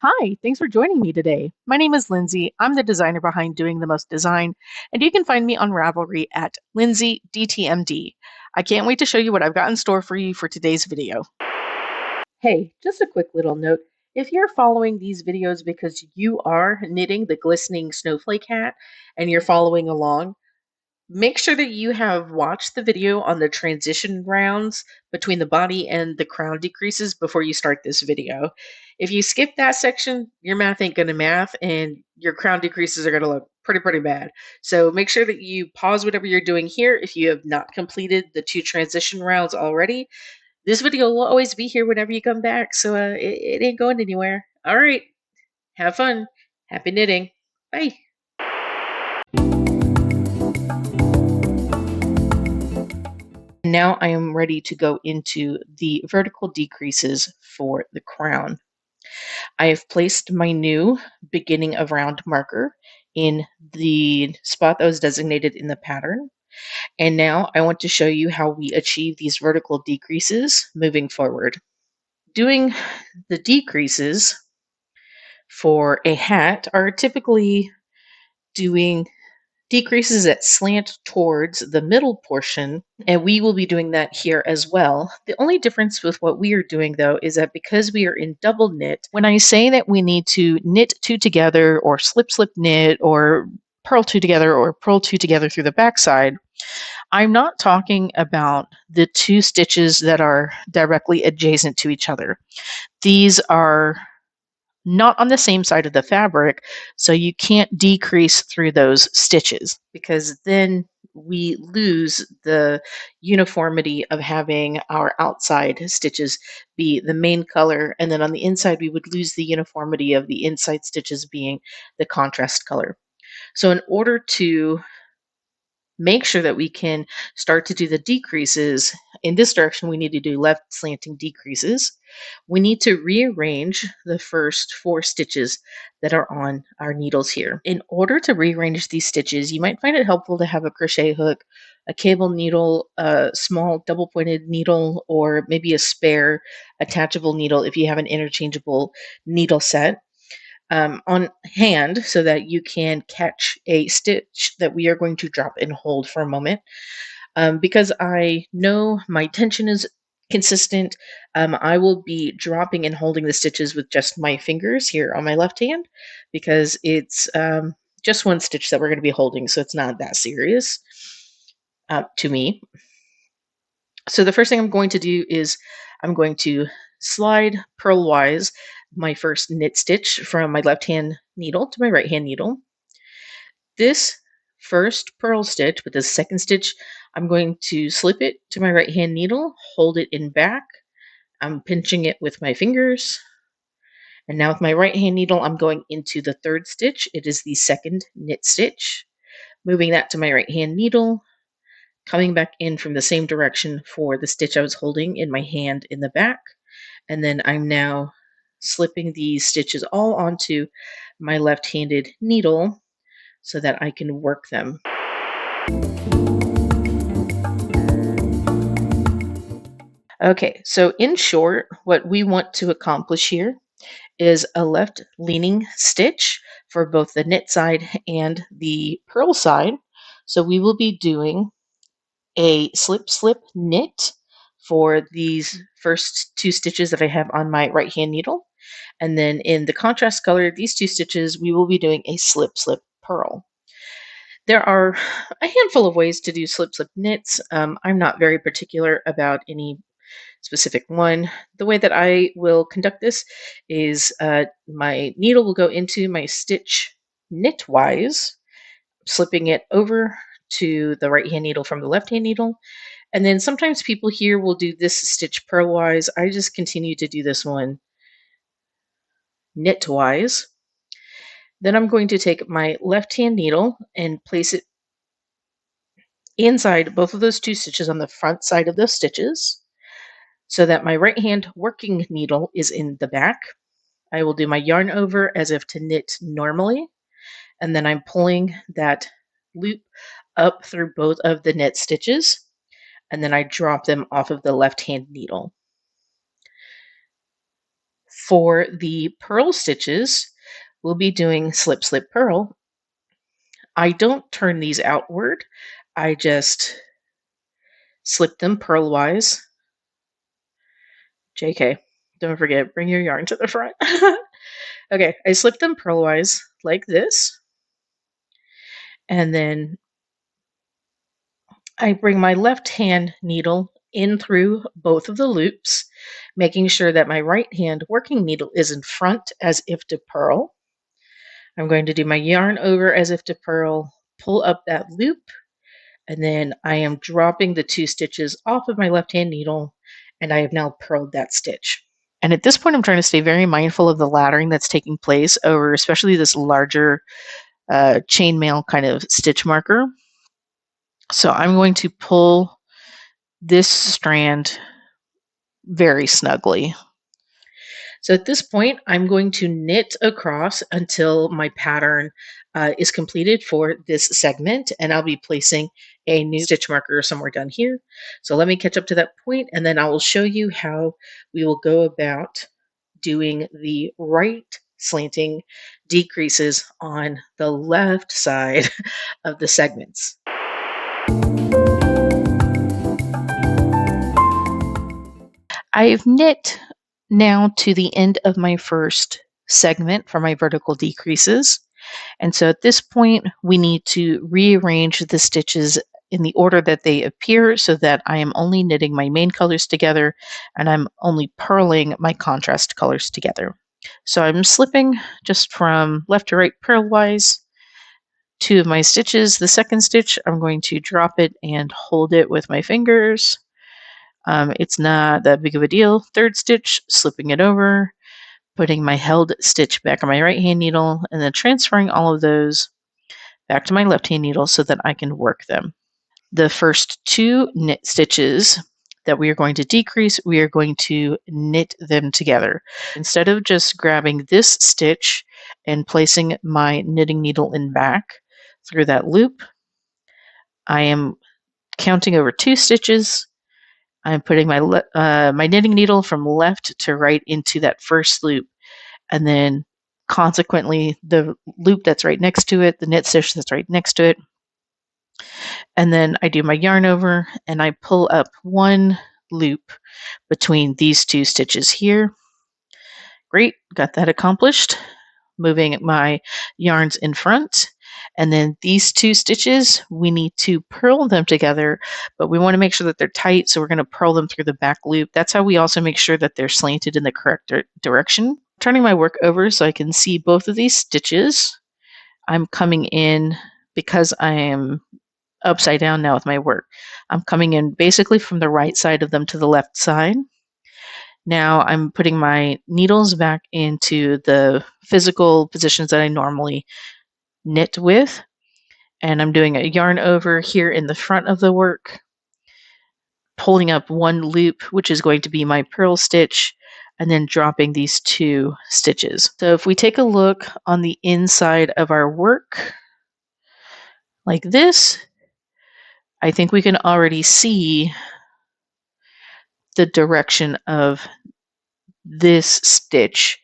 Hi, thanks for joining me today. My name is Lindsay. I'm the designer behind Doing the Most Design, and you can find me on Ravelry at LindsayDTMD. I can't wait to show you what I've got in store for you for today's video. Hey, just a quick little note. If you're following these videos because you are knitting the glistening snowflake hat and you're following along, make sure that you have watched the video on the transition rounds between the body and the crown decreases before you start this video. If you skip that section, your math ain't gonna math and your crown decreases are gonna look pretty bad. So make sure that you pause whatever you're doing here if you have not completed the two transition rounds already. This video will always be here whenever you come back, so it ain't going anywhere. All right, have fun. Happy knitting. Bye. Now I am ready to go into the vertical decreases for the crown. I have placed my new beginning of round marker in the spot that was designated in the pattern. And now I want to show you how we achieve these vertical decreases moving forward. Doing the decreases for a hat are typically doing decreases that slant towards the middle portion, and we will be doing that here as well. The only difference with what we are doing though is that because we are in double knit, when I say that we need to knit two together or slip knit or purl two together or purl two together through the backside, I'm not talking about the two stitches that are directly adjacent to each other. These are not on the same side of the fabric, so you can't decrease through those stitches because then we lose the uniformity of having our outside stitches be the main color, and then on the inside we would lose the uniformity of the inside stitches being the contrast color. So in order to make sure that we can start to do the decreases in this direction, we need to do left slanting decreases. We need to rearrange the first four stitches that are on our needles here. In order to rearrange these stitches, you might find it helpful to have a crochet hook, a cable needle, a small double pointed needle, or maybe a spare attachable needle if you have an interchangeable needle set on hand so that you can catch a stitch that we are going to drop and hold for a moment. Because I know my tension is consistent, I will be dropping and holding the stitches with just my fingers here on my left hand because it's just one stitch that we're going to be holding, so it's not that serious to me. So the first thing I'm going to do is I'm going to slide purlwise my first knit stitch from my left hand needle to my right hand needle. This first purl stitch with the second stitch, I'm going to slip it to my right hand needle, hold it in back. I'm pinching it with my fingers. And now with my right hand needle, I'm going into the third stitch. It is the second knit stitch. Moving that to my right hand needle, coming back in from the same direction for the stitch I was holding in my hand in the back. And then I'm now slipping these stitches all onto my left-handed needle so that I can work them. Okay, so in short, what we want to accomplish here is a left leaning stitch for both the knit side and the purl side. So we will be doing a slip knit for these first two stitches that I have on my right hand needle. And then in the contrast color, these two stitches, we will be doing a slip purl. There are a handful of ways to do slip knits. I'm not very particular about any specific one. The way that I will conduct this is my needle will go into my stitch knitwise, slipping it over to the right hand needle from the left hand needle. And then sometimes people here will do this stitch purlwise. I just continue to do this one knitwise. Then I'm going to take my left hand needle and place it inside both of those two stitches on the front side of those stitches so that my right hand working needle is in the back. I will do my yarn over as if to knit normally, and then I'm pulling that loop up through both of the knit stitches, and then I drop them off of the left hand needle. For the purl stitches, we'll be doing slip, slip, purl. I don't turn these outward. I just slip them purlwise. JK, don't forget, bring your yarn to the front. Okay, I slip them purlwise like this. And then I bring my left hand needle in through both of the loops, making sure that my right hand working needle is in front as if to purl. I'm going to do my yarn over as if to purl, pull up that loop, and then I am dropping the 2 stitches off of my left hand needle, and I have now purled that stitch. And at this point, I'm trying to stay very mindful of the laddering that's taking place over especially this larger chainmail kind of stitch marker. So I'm going to pull this strand very snugly. So at this point, I'm going to knit across until my pattern is completed for this segment, and I'll be placing a new stitch marker somewhere down here. So let me catch up to that point, and then I will show you how we will go about doing the right slanting decreases on the left side of the segments. I've knit now to the end of my first segment for my vertical decreases. And so at this point, we need to rearrange the stitches in the order that they appear so that I am only knitting my main colors together and I'm only purling my contrast colors together. So I'm slipping just from left to right purlwise 2 of my stitches. The second stitch, I'm going to drop it and hold it with my fingers. It's not that big of a deal. Third stitch, slipping it over, putting my held stitch back on my right hand needle, and then transferring all of those back to my left hand needle so that I can work them. The first 2 knit stitches that we are going to decrease, we are going to knit them together. Instead of just grabbing this stitch and placing my knitting needle in back through that loop, I am counting over 2 stitches. I'm putting my my knitting needle from left to right into that first loop, and then consequently the loop that's right next to it, the knit stitch that's right next to it. And then I do my yarn over and I pull up 1 loop between these 2 stitches here. Great, got that accomplished. Moving my yarns in front. And then these 2 stitches, we need to purl them together, but we want to make sure that they're tight, so we're going to purl them through the back loop. That's how we also make sure that they're slanted in the correct direction. Turning my work over so I can see both of these stitches. I'm coming in, because I am upside down now with my work, I'm coming in basically from the right side of them to the left side. Now I'm putting my needles back into the physical positions that I normally knit with, and I'm doing a yarn over here in the front of the work, pulling up 1 loop, which is going to be my purl stitch, and then dropping these 2 stitches. So if we take a look on the inside of our work like this, I think we can already see the direction of this stitch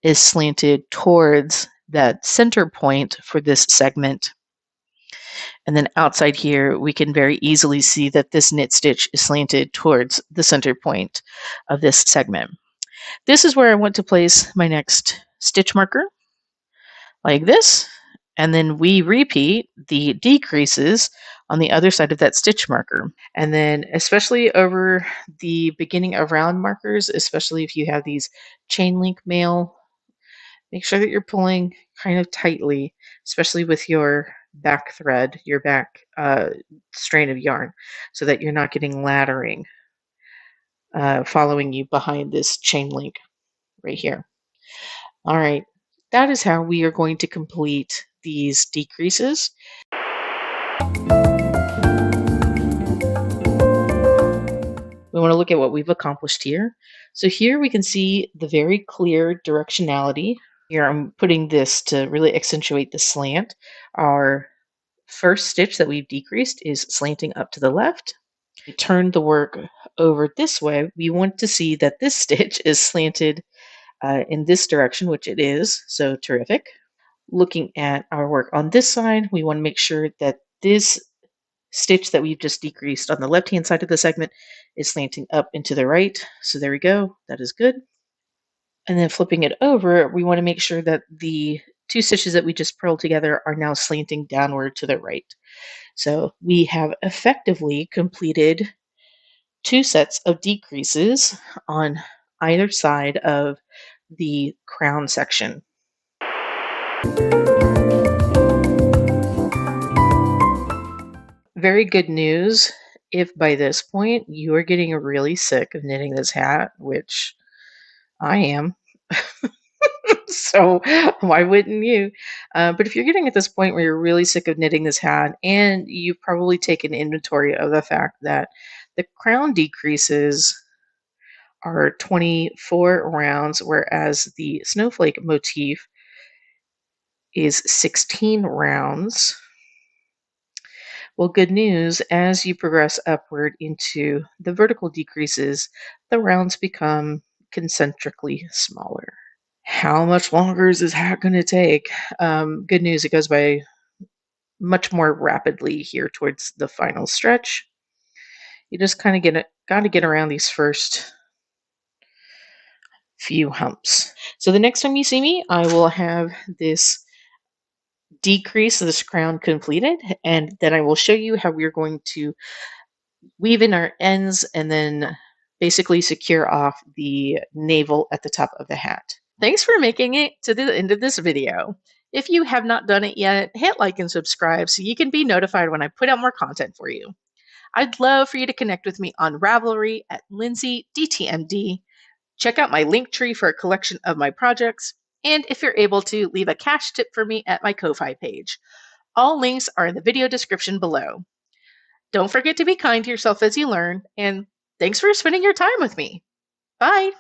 is slanted towards that center point for this segment. And then outside here, we can very easily see that this knit stitch is slanted towards the center point of this segment. This is where I want to place my next stitch marker, like this. And then we repeat the decreases on the other side of that stitch marker. And then especially over the beginning of round markers, especially if you have these chain link mail, make sure that you're pulling kind of tightly, especially with your back thread, your back strain of yarn, so that you're not getting laddering following you behind this chain link right here. All right, that is how we are going to complete these decreases. We want to look at what we've accomplished here. So here we can see the very clear directionality. Here I'm putting this to really accentuate the slant. Our first stitch that we've decreased is slanting up to the left. We turn the work over this way. We want to see that this stitch is slanted in this direction, which it is, so terrific. Looking at our work on this side, we want to make sure that this stitch that we've just decreased on the left-hand side of the segment is slanting up into the right. So there we go. That is good. And then flipping it over, we want to make sure that the two stitches that we just purled together are now slanting downward to the right. So we have effectively completed two sets of decreases on either side of the crown section. Very good news. If by this point you are getting really sick of knitting this hat, which I am, so why wouldn't you? But if you're getting at this point where you're really sick of knitting this hat, and you've probably taken inventory of the fact that the crown decreases are 24 rounds, whereas the snowflake motif is 16 rounds. Well, good news, as you progress upward into the vertical decreases, the rounds become concentrically smaller. How much longer is this hat going to take? Good news, it goes by much more rapidly here towards the final stretch. You just kind of got to get around these first few humps. So the next time you see me, I will have this decrease of this crown completed, and then I will show you how we're going to weave in our ends and then basically secure off the navel at the top of the hat. Thanks for making it to the end of this video. If you have not done it yet, hit like and subscribe so you can be notified when I put out more content for you. I'd love for you to connect with me on Ravelry at Lindsay DTMD. Check out my link tree for a collection of my projects, and if you're able to, leave a cash tip for me at my Ko-Fi page. All links are in the video description below. Don't forget to be kind to yourself as you learn, and thanks for spending your time with me. Bye!